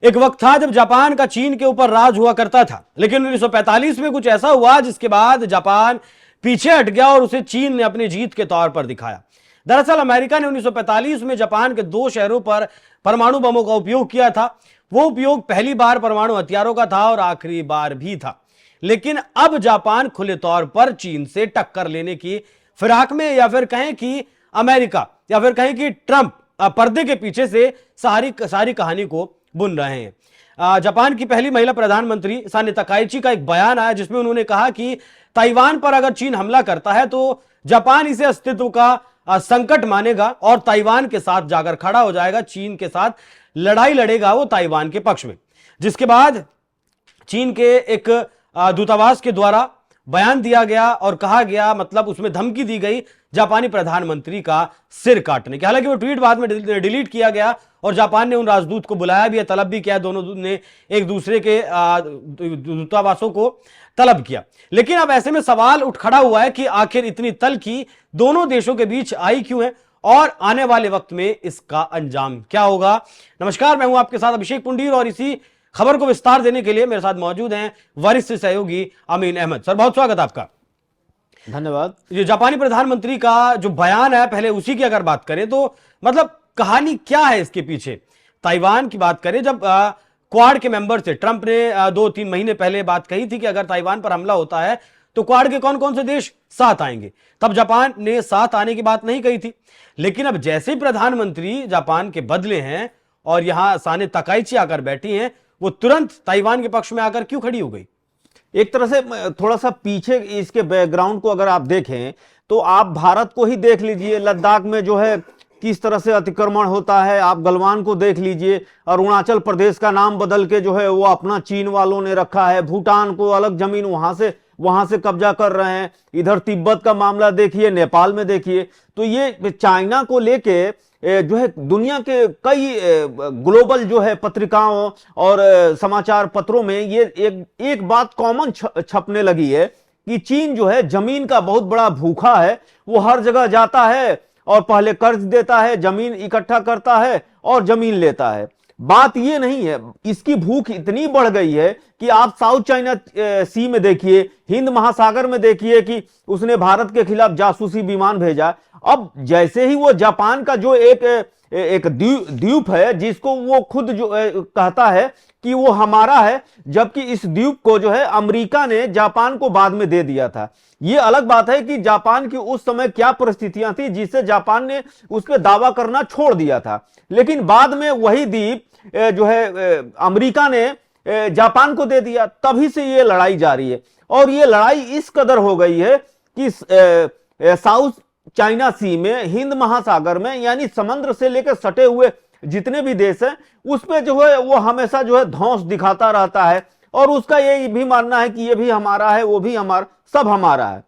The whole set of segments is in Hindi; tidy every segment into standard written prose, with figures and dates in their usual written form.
एक वक्त था जब जापान का चीन के ऊपर राज हुआ करता था, लेकिन 1945 में कुछ ऐसा हुआ जिसके बाद जापान पीछे हट गया और उसे चीन ने अपनी जीत के तौर पर दिखाया। दरअसल अमेरिका ने 1945 में जापान के 2 शहरों पर परमाणु बमों का उपयोग किया था। वो उपयोग पहली बार परमाणु हथियारों का था और आखिरी बार भी था। लेकिन अब जापान खुले तौर पर चीन से टक्कर लेने की फिराक में, या फिर कहें कि अमेरिका, या फिर कहें कि ट्रंप पर्दे के पीछे से सारी कहानी को बुन रहे हैं। जापान की पहली महिला प्रधानमंत्री साने तकाइची का एक बयान आया जिसमें उन्होंने कहा कि ताइवान पर अगर चीन हमला करता है तो जापान इसे अस्तित्व का संकट मानेगा और ताइवान के साथ जाकर खड़ा हो जाएगा। चीन के साथ लड़ाई लड़ेगा वो ताइवान के पक्ष में। जिसके बाद चीन के एक दूतावास के द्वारा बयान दिया गया और कहा गया, मतलब उसमें धमकी दी गई जापानी प्रधानमंत्री का सिर काटने की। हालांकि वो ट्वीट बाद में डिलीट किया गया और जापान ने उन राजदूत को बुलाया भी है, तलब भी किया, दोनों ने एक दूसरे के दूतावासों को तलब किया। लेकिन अब ऐसे में सवाल उठ खड़ा हुआ है कि आखिर इतनी तल्खी दोनों देशों के बीच आई क्यों है और आने वाले वक्त में इसका अंजाम क्या होगा। नमस्कार, मैं हूं आपके साथ अभिषेक पुंडीर और इसी खबर को विस्तार देने के लिए मेरे साथ मौजूद हैं वरिष्ठ सहयोगी अमीन अहमद। सर, बहुत स्वागत आपका। धन्यवाद। ये जापानी प्रधानमंत्री का जो बयान है, पहले उसी की अगर बात करें तो मतलब कहानी क्या है इसके पीछे। ताइवान की बात करें, जब क्वाड के मेंबर से ट्रंप ने 2-3 महीने पहले बात कही थी कि अगर ताइवान पर हमला होता है तो क्वाड के कौन कौन से देश साथ आएंगे, तब जापान ने साथ आने की बात नहीं कही थी। लेकिन अब जैसे ही प्रधानमंत्री जापान के बदले हैं और यहां साने तकाइची आकर बैठी हैं, वो तुरंत ताइवान के पक्ष में आकर क्यों खड़ी हो गई। एक तरह से थोड़ा सा पीछे इसके बैकग्राउंड को अगर आप देखें तो आप भारत को ही देख लीजिए। लद्दाख में जो है किस तरह से अतिक्रमण होता है, आप गलवान को देख लीजिए। अरुणाचल प्रदेश का नाम बदल के जो है वो अपना चीन वालों ने रखा है। भूटान को अलग जमीन वहां से कब्जा कर रहे हैं। इधर तिब्बत का मामला देखिए, नेपाल में देखिए। तो ये चाइना को लेके जो है दुनिया के कई ग्लोबल जो है पत्रिकाओं और समाचार पत्रों में ये एक बात कॉमन छपने लगी है कि चीन जो है जमीन का बहुत बड़ा भूखा है। वो हर जगह जाता है और पहले कर्ज देता है, जमीन इकट्ठा करता है और जमीन लेता है। बात ये नहीं है, इसकी भूख इतनी बढ़ गई है कि आप साउथ चाइना सी में देखिए, हिंद महासागर में देखिए कि उसने भारत के खिलाफ जासूसी विमान भेजा। अब जैसे ही वो जापान का जो एक द्वीप है जिसको वो खुद जो कहता है कि वो हमारा है, जबकि इस द्वीप को जो है अमेरिका ने जापान को बाद में दे दिया था। ये अलग बात है कि जापान की उस समय क्या परिस्थितियां थी जिससे जापान ने उस पर दावा करना छोड़ दिया था। लेकिन बाद में वही द्वीप जो है अमेरिका ने जापान को दे दिया। तभी से ये लड़ाई जारी है और ये लड़ाई इस कदर हो गई है कि साउथ चाइना सी में, हिंद महासागर में, यानी समुद्र से लेकर सटे हुए जितने भी देश हैं उस पे जो है वो हमेशा जो है धौंस दिखाता रहता है और उसका ये भी मानना है कि ये भी हमारा है, वो भी हमारा, सब हमारा है।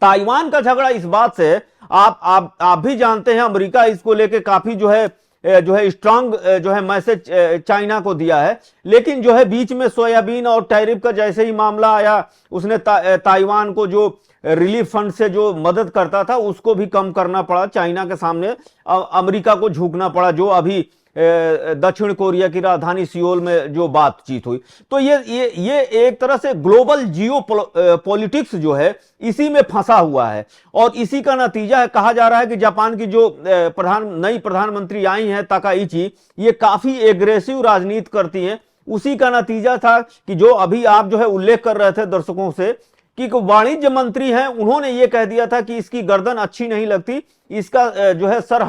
ताइवान का झगड़ा इस बात से आप भी जानते हैं, अमेरिका इसको लेके काफी जो है स्ट्रांग जो है मैसेज चाइना को दिया है। लेकिन जो है बीच में सोयाबीन और टैरिफ का जैसे ही मामला आया, उसने ताइवान को जो रिलीफ फंड से जो मदद करता था उसको भी कम करना पड़ा। चाइना के सामने अमेरिका को झुकना पड़ा, जो अभी दक्षिण कोरिया की राजधानी सियोल में जो बातचीत हुई। तो ये एक तरह से ग्लोबल जियो पॉलिटिक्स जो है इसी में फंसा हुआ है और इसी का नतीजा है। कहा जा रहा है कि जापान की जो नई प्रधानमंत्री आई हैं ताकाइची, ये काफी एग्रेसिव राजनीति करती हैं। उसी का नतीजा था कि जो अभी आप जो है उल्लेख कर रहे थे दर्शकों से कि वाणिज्य मंत्री हैं, उन्होंने ये कह दिया था कि इसकी गर्दन अच्छी नहीं लगती, इसका जो है सर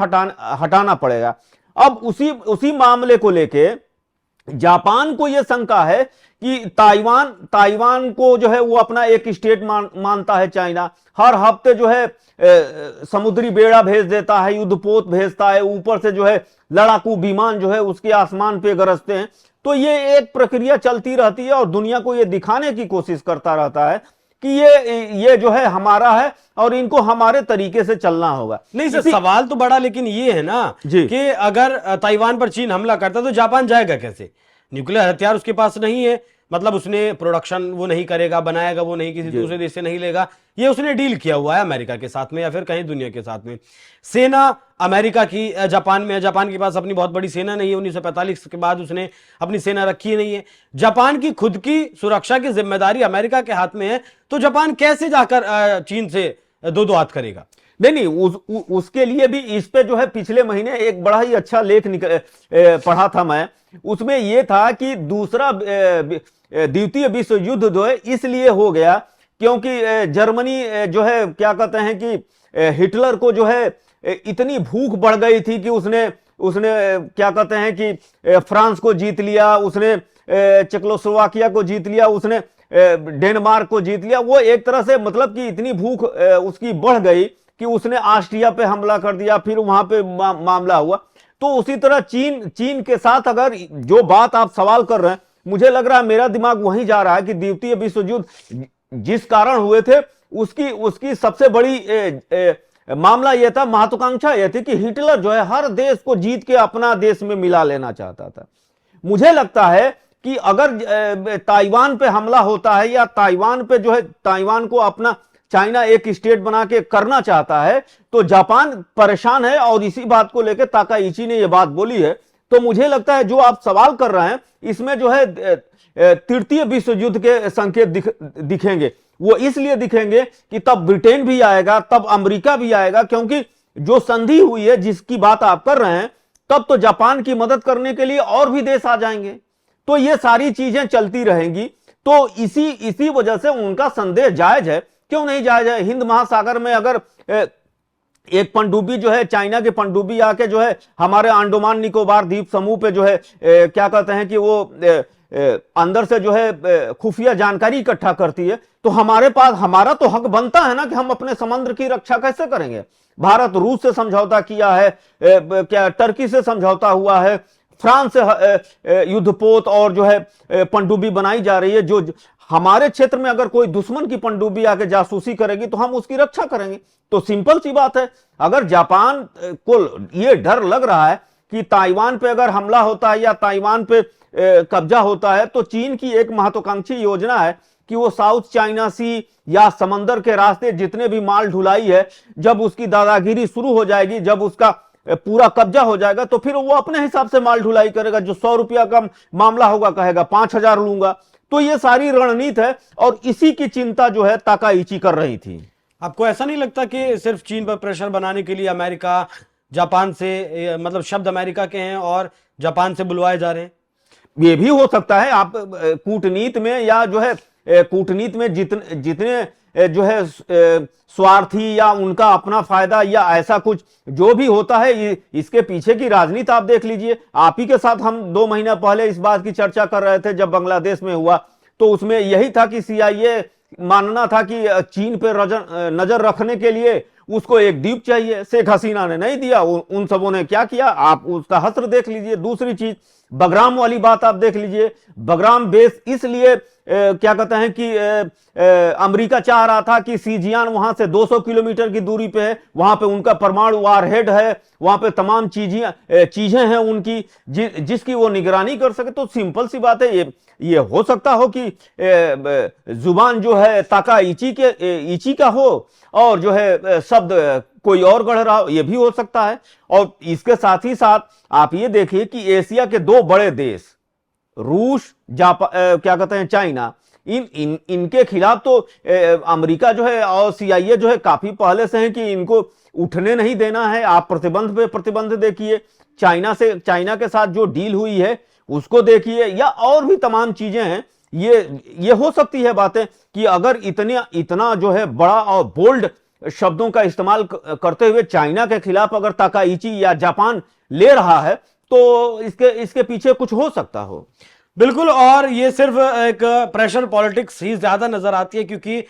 हटाना पड़ेगा। अब उसी मामले को लेके जापान को यह शंका है कि ताइवान को जो है वो अपना एक स्टेट मानता है चाइना। हर हफ्ते जो है समुद्री बेड़ा भेज देता है, युद्धपोत भेजता है, ऊपर से जो है लड़ाकू विमान जो है उसके आसमान पे गरजते हैं। तो ये एक प्रक्रिया चलती रहती है और दुनिया को ये दिखाने की कोशिश करता रहता है कि ये जो है हमारा है और इनको हमारे तरीके से चलना होगा। नहीं सर, सवाल तो बड़ा लेकिन ये है ना कि अगर ताइवान पर चीन हमला करता तो जापान जाएगा कैसे। न्यूक्लियर हथियार उसके पास नहीं है, मतलब उसने प्रोडक्शन वो नहीं करेगा, बनाएगा वो नहीं, किसी दूसरे देश से नहीं लेगा, ये उसने डील किया हुआ है अमेरिका के साथ में या फिर कहीं दुनिया के साथ में। सेना अमेरिका की जापान में है, जापान के पास अपनी बहुत बड़ी सेना नहीं है, 1945 के बाद उसने अपनी सेना रखी नहीं है। जापान की खुद की सुरक्षा की जिम्मेदारी अमेरिका के हाथ में है, तो जापान कैसे जाकर चीन से दो दो हाथ करेगा? नहीं, उसके लिए भी इस पे जो है पिछले महीने एक बड़ा ही अच्छा लेख पढ़ा था मैं। उसमें यह था कि दूसरा द्वितीय विश्व युद्ध जो है इसलिए हो गया क्योंकि जर्मनी जो है क्या कहते हैं कि हिटलर को जो है इतनी भूख बढ़ गई थी कि उसने क्या कहते हैं कि फ्रांस को जीत लिया, उसने चेकोस्लोवाकिया को जीत लिया, उसने डेनमार्क को जीत लिया। वो एक तरह से मतलब कि इतनी भूख उसकी बढ़ गई कि उसने ऑस्ट्रिया पे हमला कर दिया, फिर वहां पे मामला हुआ। तो उसी तरह चीन के साथ अगर जो बात आप सवाल कर रहे हैं, मुझे लग रहा है, मेरा दिमाग वहीं जा रहा है कि द्वितीय विश्व युद्ध जिस कारण हुए थे उसकी सबसे बड़ी मामला यह था, महत्वाकांक्षा यह थी कि हिटलर जो है हर देश को जीत के अपना देश में मिला लेना चाहता था। मुझे लगता है कि अगर ताइवान पे हमला होता है या ताइवान पे जो है ताइवान को अपना चाइना एक स्टेट बना के करना चाहता है, तो जापान परेशान है और इसी बात को लेकर ताकाइची ने यह बात बोली है। तो मुझे लगता है जो आप सवाल कर रहे हैं इसमें जो है तृतीय विश्व युद्ध के संकेत दिखेंगे। वो इसलिए दिखेंगे कि तब ब्रिटेन भी आएगा, तब अमेरिका भी आएगा, क्योंकि जो संधि हुई है जिसकी बात आप कर रहे हैं, तब तो जापान की मदद करने के लिए और भी देश आ जाएंगे। तो ये सारी चीजें चलती रहेंगी। तो इसी वजह से उनका संदेह जायज है। क्यों नहीं जायज है? हिंद महासागर में अगर एक पनडुब्बी जो है, चाइना के पनडुब्बी आके जो है हमारे अंडमान निकोबार द्वीप समूह पे जो है क्या कहते हैं कि वो अंदर से जो है खुफिया जानकारी इकट्ठा करती है, तो हमारा तो हक बनता है ना कि हम अपने समुद्र की रक्षा कैसे करेंगे। भारत रूस से समझौता किया है, क्या टर्की से समझौता हुआ है, फ्रांस से युद्धपोत और जो है पनडुब्बी बनाई जा रही है। जो हमारे क्षेत्र में अगर कोई दुश्मन की पनडुब्बी आके जासूसी करेगी तो हम उसकी रक्षा करेंगे। तो सिंपल सी बात है, अगर जापान को यह डर लग रहा है कि ताइवान पे अगर हमला होता है या ताइवान पे कब्जा होता है, तो चीन की एक महत्वाकांक्षी योजना है कि वो साउथ चाइना सी या समंदर के रास्ते जितने भी माल ढुलाई है, जब उसकी दादागिरी शुरू हो जाएगी, जब उसका पूरा कब्जा हो जाएगा, तो फिर वो अपने हिसाब से माल ढुलाई करेगा। जो 100 रुपया का मामला होगा कहेगा 5000 लूंगा। तो ये सारी रणनीति है और इसी की चिंता जो है ताकाइची कर रही थी। आपको ऐसा नहीं लगता कि सिर्फ चीन पर प्रेशर बनाने के लिए अमेरिका जापान से, मतलब शब्द अमेरिका के हैं और जापान से बुलवाए जा रहे हैं? ये भी हो सकता है। आप कूटनीति में या जो है कूटनीति में जितने जो है स्वार्थी या उनका अपना फायदा या ऐसा कुछ जो भी होता है, इसके पीछे की राजनीति आप देख लीजिए। आप ही के साथ हम 2 महीना पहले इस बात की चर्चा कर रहे थे जब बांग्लादेश में हुआ, तो उसमें यही था कि CIA मानना था कि चीन पे नजर रखने के लिए उसको एक द्वीप चाहिए। शेख हसीना ने नहीं दिया, उन सबों ने क्या किया, आप उसका हश्र देख लीजिए। दूसरी चीज, बगराम वाली बात आप देख लीजिए। बगराम बेस इसलिए क्या कहते हैं कि अमेरिका चाह रहा था कि सीजियान वहां से 200 किलोमीटर की दूरी पे है, वहां पे उनका परमाणु वारहेड है, वहां पे तमाम चीजें हैं उनकी जिसकी वो निगरानी कर सके। तो सिंपल सी बात है, ये हो सकता हो कि जुबान जो है ताकाइची का हो और जो है शब्द कोई और गढ़ रहा हो, ये भी हो सकता है। और इसके साथ ही साथ आप ये देखिए कि एशिया के 2 बड़े देश रूस, जापान, क्या कहते हैं चाइना, इनके खिलाफ तो अमेरिका जो है और CIA जो है काफी पहले से है कि इनको उठने नहीं देना है। आप प्रतिबंध पे प्रतिबंध देखिए, चाइना के साथ जो डील हुई है उसको देखिए, या और भी तमाम चीजें हैं। ये हो सकती है बातें कि अगर इतना जो है बड़ा और बोल्ड शब्दों का इस्तेमाल करते हुए चाइना के खिलाफ अगर ताकाइची या जापान ले रहा है, तो इसके पीछे कुछ हो सकता हो। बिल्कुल। और ये सिर्फ एक प्रेशर पॉलिटिक्स ही ज्यादा नजर आती है, क्योंकि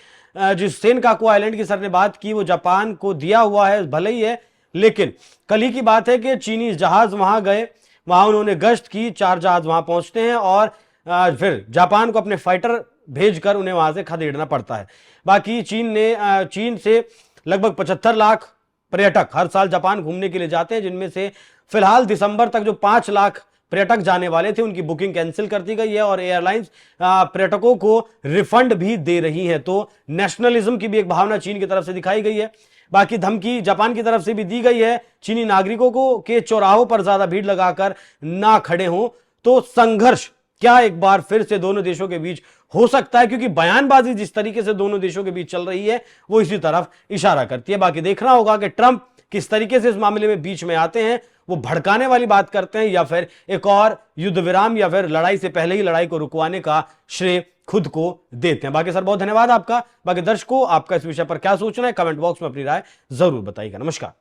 जिस सेनकाकू आइलैंड की सर ने बात की वो जापान को दिया हुआ है, भले ही है, लेकिन कल ही की बात है कि चीनी जहाज वहां गए, वहां उन्होंने गश्त की, 4 जहाज वहां पहुंचते हैं और फिर जापान को अपने फाइटर भेजकर उन्हें वहां से खदेड़ना पड़ता है। बाकी चीन से लगभग 75 लाख पर्यटक हर साल जापान घूमने के लिए जाते हैं, जिनमें से फिलहाल दिसंबर तक जो 5 लाख पर्यटक जाने वाले थे उनकी बुकिंग कैंसिल कर दी गई है और एयरलाइंस पर्यटकों को रिफंड भी दे रही है। तो नेशनलिज्म की भी एक भावना चीन की तरफ से दिखाई गई है। बाकी धमकी जापान की तरफ से भी दी गई है, चीनी नागरिकों को के चौराहों पर ज्यादा भीड़ लगाकर ना खड़े हों। तो संघर्ष क्या एक बार फिर से दोनों देशों के बीच हो सकता है, क्योंकि बयानबाजी जिस तरीके से दोनों देशों के बीच चल रही है वो इसी तरफ इशारा करती है। बाकी देखना होगा कि ट्रंप किस तरीके से इस मामले में बीच में आते हैं, वो भड़काने वाली बात करते हैं या फिर एक और युद्ध विराम या फिर लड़ाई से पहले ही लड़ाई को रुकवाने का श्रेय खुद को देते हैं। बाकी सर बहुत धन्यवाद आपका। बाकी दर्शकों, आपका इस विषय पर क्या सोचना है, कमेंट बॉक्स में अपनी राय जरूर बताइएगा। नमस्कार।